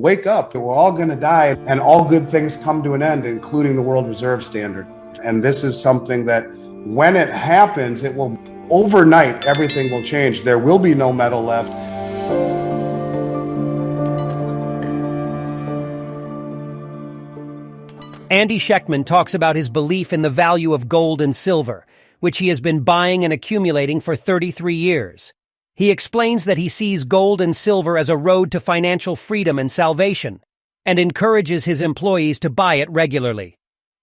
Wake up, we're all going to die, and all good things come to an end, including the world reserve standard. And this is something that when it happens, it will overnight, everything will change. There will be no metal left. Andy Schectman talks about his belief in the value of gold and silver, which he has been buying and accumulating for 33 years. He explains that he sees gold and silver as a road to financial freedom and salvation, and encourages his employees to buy it regularly.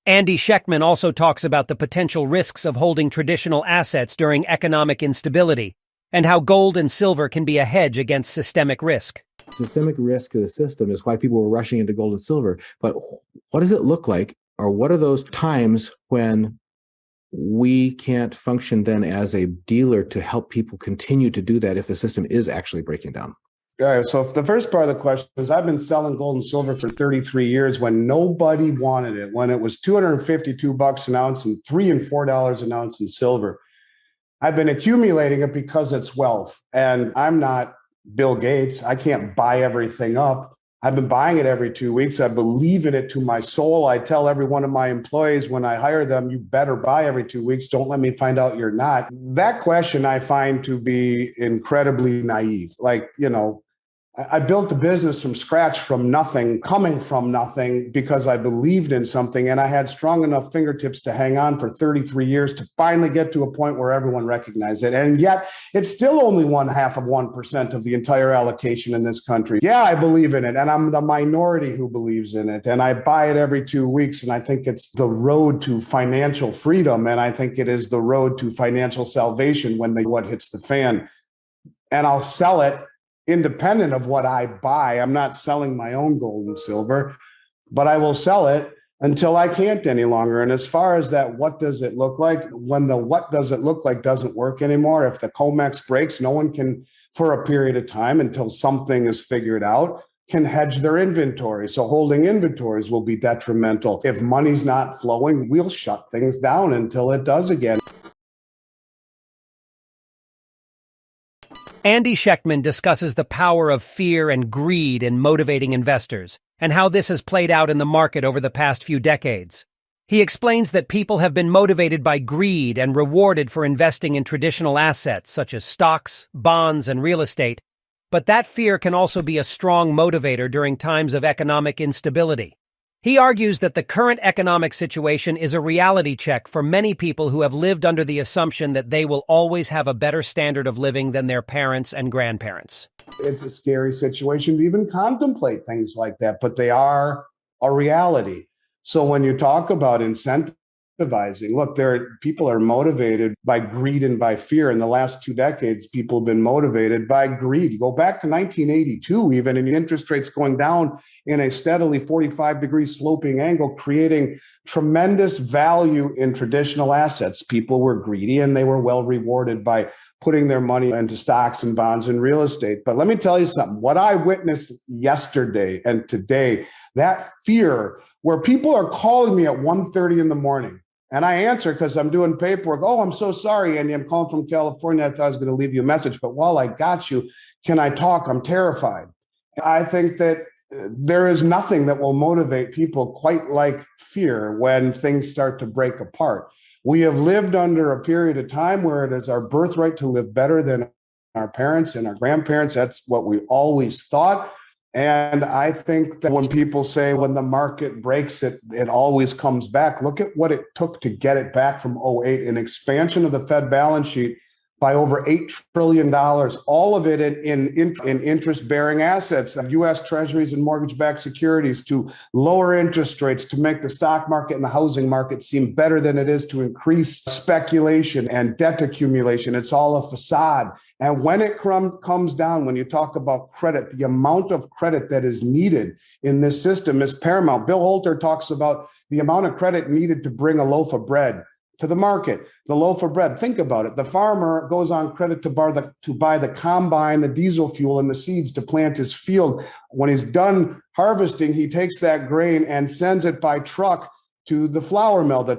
Andy Schectman also talks about the potential risks of holding traditional assets during economic instability, and how gold and silver can be a hedge against systemic risk. Systemic risk of the system is why people were rushing into gold and silver. But what does it look like, or what are those times when we can't function then as a dealer to help people continue to do that if the system is actually breaking down? All right, so the first part of the question is, I've been selling gold and silver for 33 years when nobody wanted it, when it was $252 an ounce and $3 and $4 an ounce in silver. I've been accumulating it because it's wealth, and I'm not Bill Gates. I can't buy everything up. I've been buying it every 2 weeks. I believe in it to my soul. I tell every one of my employees when I hire them, you better buy every 2 weeks. Don't let me find out you're not. That question I find to be incredibly naive. I built a business from scratch, from nothing, coming from nothing, because I believed in something, and I had strong enough fingertips to hang on for 33 years to finally get to a point where everyone recognized it. And yet it's still only 0.5% of the entire allocation in this country. Yeah, I believe in it, and I'm the minority who believes in it, and I buy it every 2 weeks, and I think it's the road to financial freedom, and I think it is the road to financial salvation when what hits the fan. And I'll sell it independent of what I buy. I'm not selling my own gold and silver, but I will sell it until I can't any longer. And as far as that, what does it look like? When the what does it look like doesn't work anymore, if the COMEX breaks, no one can, for a period of time until something is figured out, can hedge their inventory. So holding inventories will be detrimental. If money's not flowing, we'll shut things down until it does again. Andy Schectman discusses the power of fear and greed in motivating investors, and how this has played out in the market over the past few decades. He explains that people have been motivated by greed and rewarded for investing in traditional assets such as stocks, bonds, and real estate, but that fear can also be a strong motivator during times of economic instability. He argues that the current economic situation is a reality check for many people who have lived under the assumption that they will always have a better standard of living than their parents and grandparents. It's a scary situation to even contemplate things like that, but they are a reality. So when you talk about incentivizing, look, people are motivated by greed and by fear. In the last 2 decades, people have been motivated by greed. You go back to 1982 even, and interest rates going down in a steadily 45-degree sloping angle, creating tremendous value in traditional assets. People were greedy, and they were well rewarded by putting their money into stocks and bonds and real estate. But let me tell you something. What I witnessed yesterday and today, that fear, where people are calling me at 1:30 in the morning, and I answer because I'm doing paperwork. Oh, I'm so sorry, Andy. I'm calling from California. I thought I was going to leave you a message, but while I got you, can I talk? I'm terrified. I think that there is nothing that will motivate people quite like fear when things start to break apart. We have lived under a period of time where it is our birthright to live better than our parents and our grandparents. That's what we always thought. And I think that when people say when the market breaks, it always comes back. Look at what it took to get it back from '08, an expansion of the Fed balance sheet by over $8 trillion, all of it in interest-bearing assets, U.S. treasuries and mortgage-backed securities, to lower interest rates, to make the stock market and the housing market seem better than it is, to increase speculation and debt accumulation. It's all a facade. And when it comes down, when you talk about credit, the amount of credit that is needed in this system is paramount. Bill Holter talks about the amount of credit needed to bring a loaf of bread to the market. The loaf of bread, think about it. The farmer goes on credit to buy the combine, the diesel fuel, and the seeds to plant his field. When he's done harvesting, he takes that grain and sends it by truck to the flour mill. The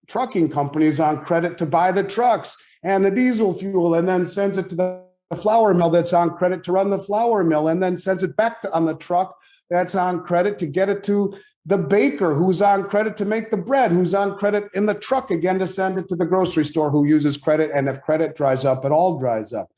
trucking company is on credit to buy the trucks and the diesel fuel, and then sends it to the the flour mill that's on credit to run the flour mill and then sends it back on the truck that's on credit to get it to the baker who's on credit to make the bread, who's on credit in the truck again to send it to the grocery store who uses credit. And if credit dries up, it all dries up.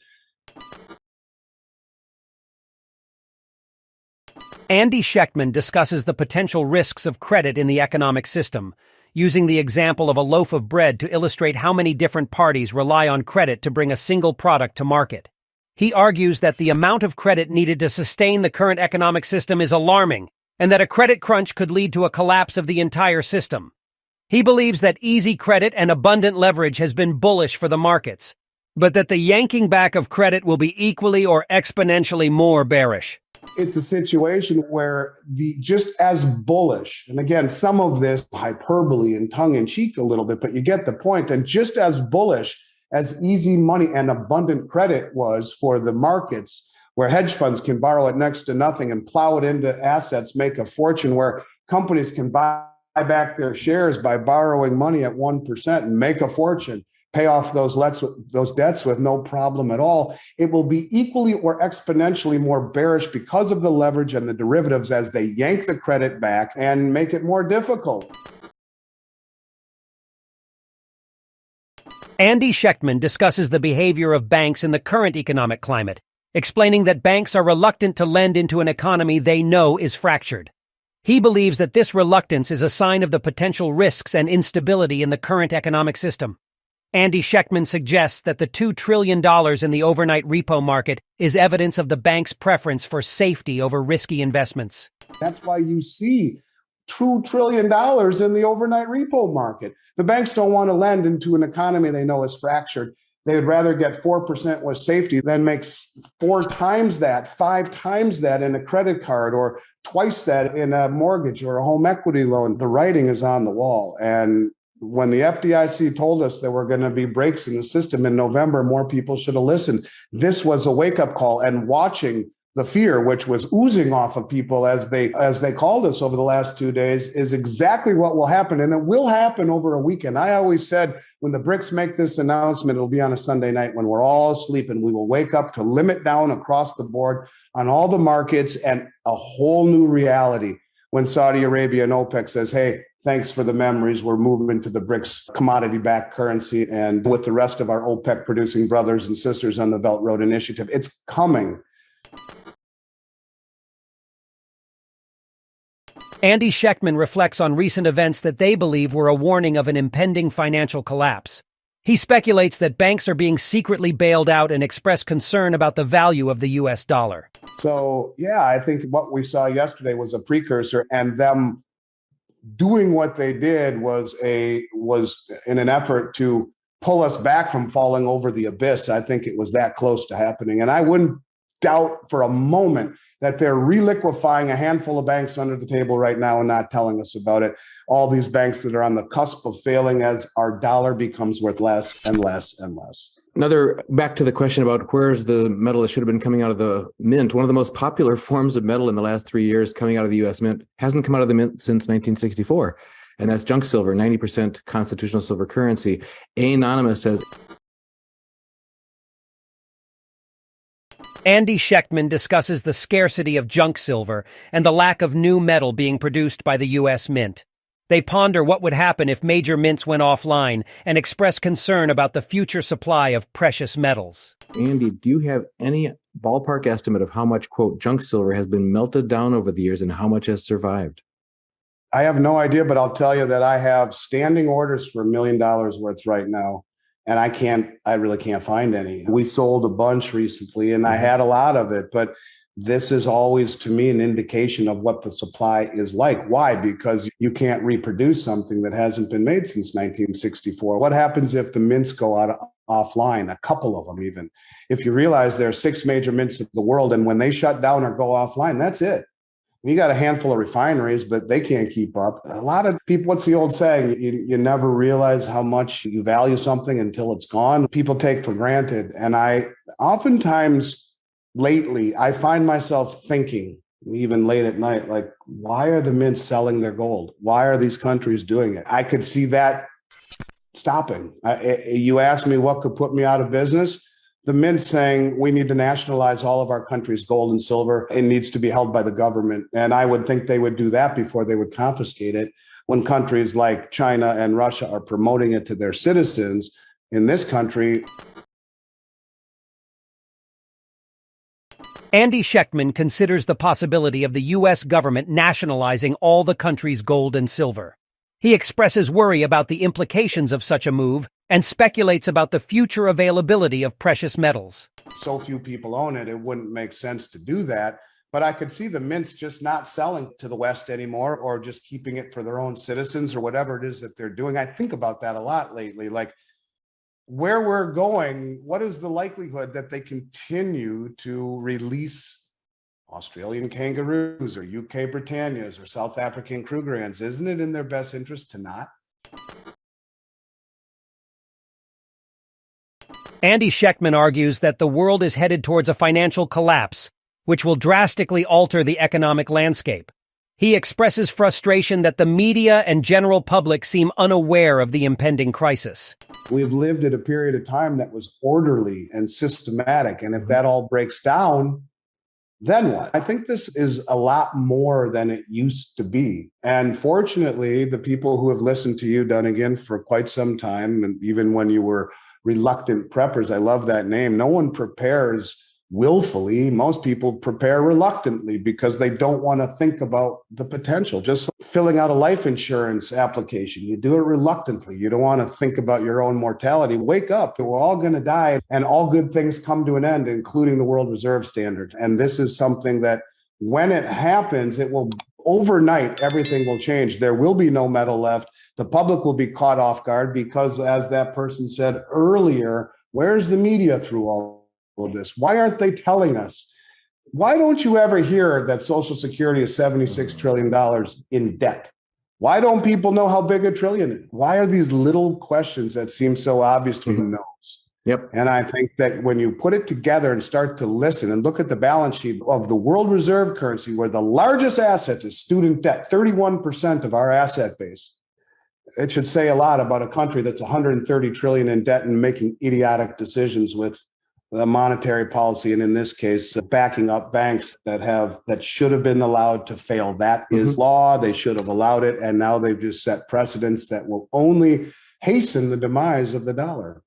Andy Schectman discusses the potential risks of credit in the economic system, using the example of a loaf of bread to illustrate how many different parties rely on credit to bring a single product to market. He argues that the amount of credit needed to sustain the current economic system is alarming, and that a credit crunch could lead to a collapse of the entire system. He believes that easy credit and abundant leverage has been bullish for the markets, but that the yanking back of credit will be equally or exponentially more bearish. It's a situation where just as bullish, and again, some of this hyperbole and tongue-in-cheek a little bit, but you get the point, and just as bullish as easy money and abundant credit was for the markets, where hedge funds can borrow at next to nothing and plow it into assets, make a fortune, where companies can buy back their shares by borrowing money at 1% and make a fortune, pay off those debts with no problem at all. It will be equally or exponentially more bearish because of the leverage and the derivatives as they yank the credit back and make it more difficult. Andy Schectman discusses the behavior of banks in the current economic climate, explaining that banks are reluctant to lend into an economy they know is fractured. He believes that this reluctance is a sign of the potential risks and instability in the current economic system. Andy Schectman suggests that the $2 trillion in the overnight repo market is evidence of the bank's preference for safety over risky investments. That's why you see $2 trillion in the overnight repo market. The banks don't want to lend into an economy they know is fractured. They would rather get 4% with safety than make 4 times that, 5 times that in a credit card, or twice that in a mortgage or a home equity loan. The writing is on the wall. And when the FDIC told us there were going to be breaks in the system in November, more people should have listened. This was a wake-up call, and watching the fear, which was oozing off of people as they called us over the last 2 days, is exactly what will happen. And it will happen over a weekend. I always said, when the BRICS make this announcement, it'll be on a Sunday night when we're all asleep, and we will wake up to limit down across the board on all the markets, and a whole new reality when Saudi Arabia and OPEC says, hey, thanks for the memories. We're moving to the BRICS commodity-backed currency, and with the rest of our OPEC producing brothers and sisters on the Belt Road Initiative. It's coming. Andy Schectman reflects on recent events that they believe were a warning of an impending financial collapse. He speculates that banks are being secretly bailed out and expressed concern about the value of the US dollar. So, yeah, I think what we saw yesterday was a precursor, and them doing what they did was in an effort to pull us back from falling over the abyss. I think it was that close to happening. And I wouldn't doubt for a moment that they're reliquefying a handful of banks under the table right now and not telling us about it. All these banks that are on the cusp of failing as our dollar becomes worth less and less and less. Back to the question about where's the metal that should have been coming out of the mint. One of the most popular forms of metal in the last 3 years coming out of the U.S. mint hasn't come out of the mint since 1964. And that's junk silver, 90% constitutional silver currency. Anonymous says, Andy Schectman discusses the scarcity of junk silver and the lack of new metal being produced by the U.S. Mint. They ponder what would happen if major mints went offline and express concern about the future supply of precious metals. Andy, do you have any ballpark estimate of how much, quote, junk silver has been melted down over the years and how much has survived? I have no idea, but I'll tell you that I have standing orders for $1 million worth right now. And I really can't find any. We sold a bunch recently and I had a lot of it, but this is always to me an indication of what the supply is like. Why? Because you can't reproduce something that hasn't been made since 1964. What happens if the mints go offline, a couple of them even? If you realize there are 6 major mints of the world, and when they shut down or go offline, that's it. You got a handful of refineries, but they can't keep up. A lot of people, what's the old saying? You never realize how much you value something until it's gone. People take for granted. And I oftentimes lately, I find myself thinking, even late at night, like, why are the mints selling their gold? Why are these countries doing it? I could see that stopping. You asked me what could put me out of business. the mint saying we need to nationalize all of our country's gold and silver. It needs to be held by the government. And I would think they would do that before they would confiscate it, when countries like China and Russia are promoting it to their citizens. In this country, Andy Schectman considers the possibility of the U.S. government nationalizing all the country's gold and silver. He expresses worry about the implications of such a move and speculates about the future availability of precious metals. so few people own it, it wouldn't make sense to do that. But I could see the mints just not selling to the West anymore, or just keeping it for their own citizens, or whatever it is that they're doing. I think about that a lot lately. Like, where we're going, what is the likelihood that they continue to release Australian kangaroos or UK Britannias or South African Krugerrands? Isn't it in their best interest to not? Andy Schectman argues that the world is headed towards a financial collapse, which will drastically alter the economic landscape. He expresses frustration that the media and general public seem unaware of the impending crisis. We've lived at a period of time that was orderly and systematic. And if that all breaks down, then what? I think this is a lot more than it used to be. And fortunately, the people who have listened to you, Dunnigan, for quite some time, and even when you were reluctant preppers, I love that name. No one prepares willfully. Most people prepare reluctantly because they don't want to think about the potential. Just filling out a life insurance application, you do it reluctantly. You don't want to think about your own mortality. Wake up. We're all going to die, and all good things come to an end, including the World Reserve Standard. And this is something that, when it happens, it will overnight, everything will change. There will be no metal left. The public will be caught off guard because, as that person said earlier, where's the media through all of this? Why aren't they telling us? Why don't you ever hear that Social Security is $76 trillion in debt? Why don't people know how big a trillion is? Why are these little questions that seem so obvious to who knows? Yep. And I think that when you put it together and start to listen and look at the balance sheet of the world reserve currency, where the largest asset is student debt, 31% of our asset base, it should say a lot about a country that's 130 trillion in debt and making idiotic decisions with the monetary policy, and in this case, backing up banks that should have been allowed to fail. That is law. They should have allowed it, and now they've just set precedents that will only hasten the demise of the dollar.